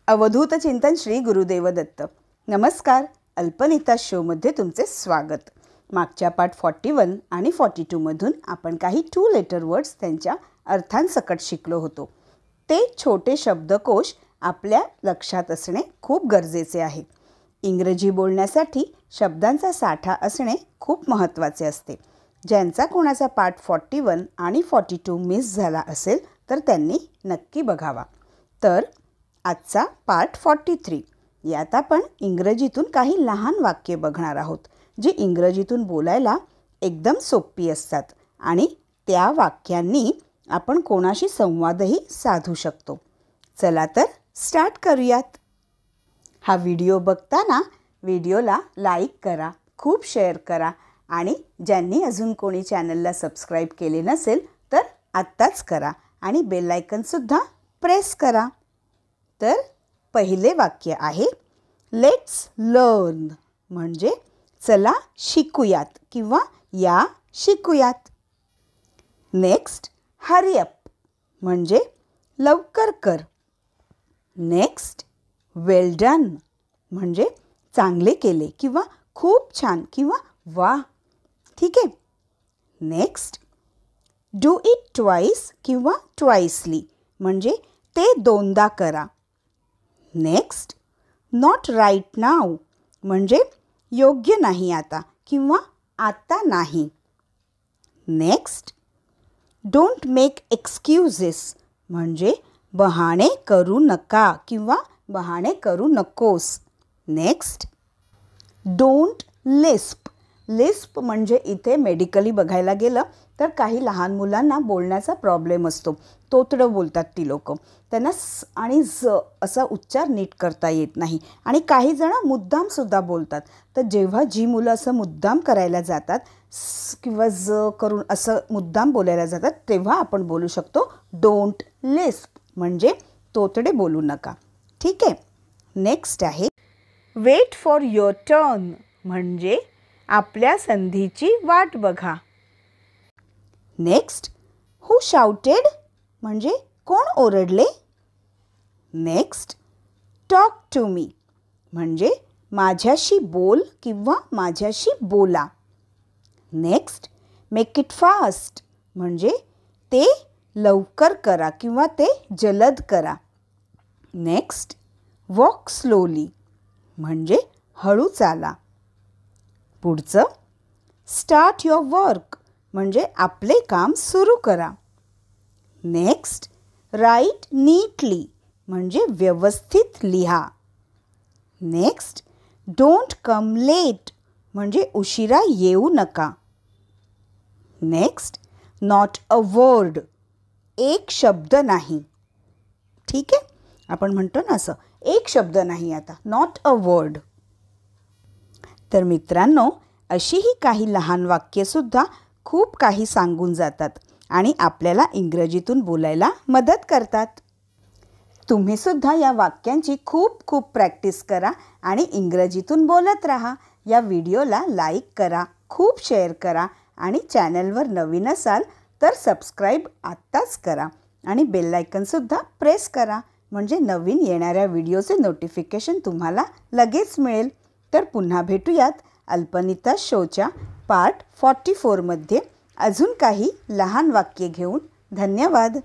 अवधूत चिंतन श्री गुरुदेव दत्त. नमस्कार. अल्पनिता शोमध्ये तुमचे स्वागत. मागच्या पार्ट 41 आणि 42 मधून आपण काही 2 लेटर वर्ड्स त्यांच्या अर्थांसकट शिकलो होतो. ते छोटे शब्दकोश आपल्या लक्षात असणे खूप गरजेचे आहे. इंग्रजी बोलण्यासाठी शब्दांचा साठा असणे खूप महत्त्वाचे असते. ज्यांचा कोणाचा पार्ट 41 आणि 42 मिस झाला असेल तर त्यांनी नक्की बघावा. तर आजचा पार्ट 43 यात आपण इंग्रजीतून काही लहान वाक्ये बघणार आहोत, जी इंग्रजीतून बोलायला एकदम सोपी असतात आणि त्या वाक्यांनी आपण कोणाशी संवादही साधू शकतो. चला तर स्टार्ट करूयात. हा व्हिडिओ बघताना व्हिडिओला लाईक करा, खूप शेअर करा आणि ज्यांनी अजून कोणी चॅनलला सबस्क्राईब केले नसेल तर आत्ताच करा आणि बेल आयकॉनसुद्धा प्रेस करा. तर पहिले वाक्य आहे लेट्स लर्न, म्हणजे चला शिकूयात किंवा या शिकूयात. नेक्स्ट हरी अप, म्हणजे लवकर कर. नेक्स्ट वेल डन, म्हणजे चांगले केले किंवा खूप छान किंवा वा. ठीक आहे. नेक्स्ट डू इट ट्वाइस किंवा ट्वाइसली, म्हणजे ते दोनदा करा. नेक्स्ट नॉट राईट नाव, म्हणजे योग्य नाही आता किंवा आता नाही. नेक्स्ट डोंट मेक एक्सक्यूजेस, म्हणजे बहाणे करू नका किंवा बहाणे करू नकोस. Next don't Lisp. लिस्प म्हणजे इथे मेडिकली बघायला गेलं तर काही लहान मुलांना बोलण्याचा प्रॉब्लेम असतो. तोतडं बोलतात ती लोक. त्यांना स आणि ज असा उच्चार नीट करता येत नाही आणि काही जण मुद्दामसुद्धा बोलतात. तर जेव्हा जी मुलं असं मुद्दाम करायला जातात स किंवा ज करून असं मुद्दाम बोलायला जातात तेव्हा आपण बोलू शकतो डोंट लिस्प, म्हणजे तोतडे बोलू नका. ठीक आहे. नेक्स्ट आहे वेट फॉर युअर टर्न, म्हणजे आपल्या संधीची वाट बघा. नेक्स्ट हू शाउटेड, म्हणजे कोण ओरडले. नेक्स्ट टॉक टू मी, म्हणजे माझ्याशी बोल किंवा माझ्याशी बोला. नेक्स्ट मेक इट फास्ट, म्हणजे ते लवकर करा किंवा ते जलद करा. नेक्स्ट वॉक स्लोली, म्हणजे हळू चाला. पुढचं स्टार्ट युअर वर्क, म्हणजे आपले काम सुरू करा. नेक्स्ट राईट नीटली, म्हणजे व्यवस्थित लिहा. नेक्स्ट डोंट कम लेट, म्हणजे उशिरा येऊ नका. नेक्स्ट नॉट अ वर्ड, एक शब्द नाही. ठीक आहे. आपण म्हणतो ना असं एक शब्द नाही आता, नॉट अ वर्ड. तर मित्रांनो, अशी ही काही लहान वाक्येसुद्धा खूप काही सांगून जातात आणि आपल्याला इंग्रजीतून बोलायला मदत करतात. तुम्हीसुद्धा या वाक्यांची खूप खूप प्रॅक्टिस करा आणि इंग्रजीतून बोलत राहा. या व्हिडिओला लाईक करा, खूप शेअर करा आणि चॅनलवर नवीन असाल तर सबस्क्राईब आत्ताच करा आणि बेल आयकॉनसुद्धा प्रेस करा, म्हणजे नवीन येणाऱ्या व्हिडिओचे नोटिफिकेशन तुम्हाला लगेच मिळेल. तर पुन्हा भेटूयात अल्पनिता शोच्या पार्ट 44 मध्ये अजून काही लहान वाक्ये घेऊन. धन्यवाद.